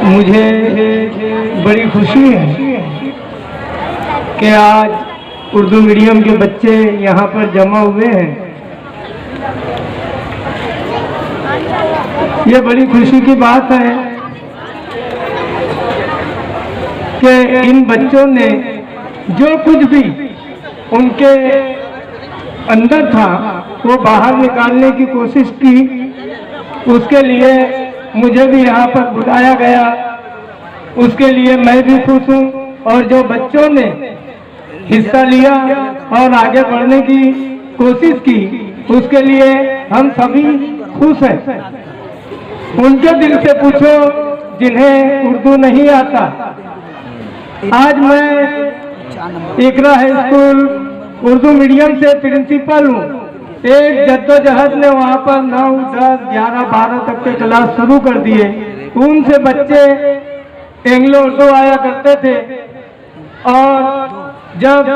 मुझे बड़ी खुशी है कि आज उर्दू मीडियम के बच्चे यहाँ पर जमा हुए हैं। ये बड़ी खुशी की बात है कि इन बच्चों ने जो कुछ भी उनके अंदर था वो बाहर निकालने की कोशिश की। उसके लिए मुझे भी यहाँ पर बुलाया गया, उसके लिए मैं भी खुश हूँ। और जो बच्चों ने हिस्सा लिया और आगे बढ़ने की कोशिश की उसके लिए हम सभी खुश हैं। उनके दिल से पूछो जिन्हें उर्दू नहीं आता। आज मैं इकरा हाई स्कूल उर्दू मीडियम से प्रिंसिपल हूँ। एक जद्दोजहद ने वहाँ पर 9, 10, 11, 12 तक के क्लास शुरू कर दिए। उनसे बच्चे एंग्लो उर्दू आया करते थे और जब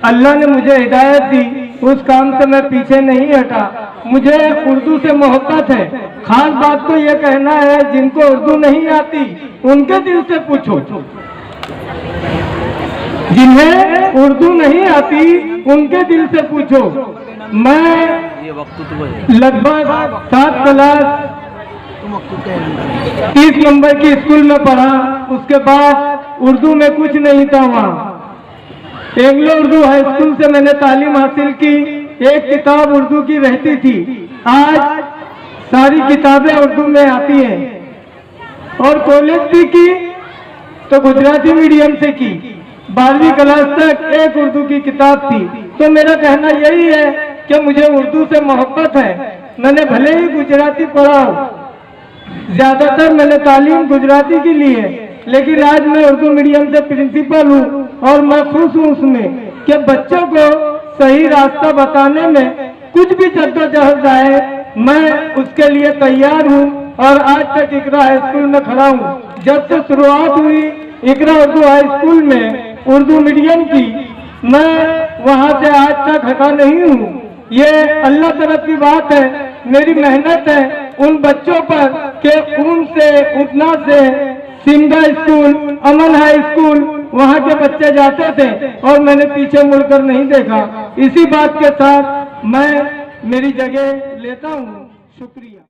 अल्लाह ने मुझे हिदायत दी उस काम से मैं पीछे नहीं हटा। मुझे उर्दू से मोहब्बत है। खास बात तो ये कहना है जिनको उर्दू नहीं आती उनके दिल से पूछो। जिन्हें उर्दू नहीं आती उनके दिल से पूछो। मैं लगभग 7 क्लास 30 नंबर की स्कूल में पढ़ा। उसके बाद उर्दू में कुछ नहीं था। वहाँ एंग्लो उर्दू हाई स्कूल से मैंने तालीम हासिल की। एक किताब उर्दू की रहती थी, आज सारी किताबें उर्दू में आती हैं। और कॉलेज भी की तो गुजराती मीडियम से की। 12वीं क्लास तक एक उर्दू की किताब थी। तो मेरा कहना यही है कि मुझे उर्दू से मोहब्बत है। मैंने भले ही गुजराती पढ़ा हो, ज्यादातर मैंने तालीम गुजराती की ली है, लेकिन आज मैं उर्दू मीडियम से प्रिंसिपल हूँ और मैं खुश हूँ उसमें कि बच्चों को सही रास्ता बताने में कुछ भी जद्दोजहद आए मैं उसके लिए तैयार हूँ। और आज तक इकरा हाई स्कूल में खड़ा हूँ। जब से शुरुआत हुई इकरा उर्दू हाई स्कूल में उर्दू मीडियम की, मैं वहाँ से आज तक हटा नहीं हूँ। ये अल्लाह तरफ की बात है, मेरी मेहनत है उन बच्चों पर कि उनसे उठना से सिमगा स्कूल, अमन हाई स्कूल वहाँ के बच्चे जाते थे और मैंने पीछे मुड़कर नहीं देखा। इसी बात के साथ मैं मेरी जगह लेता हूँ। शुक्रिया।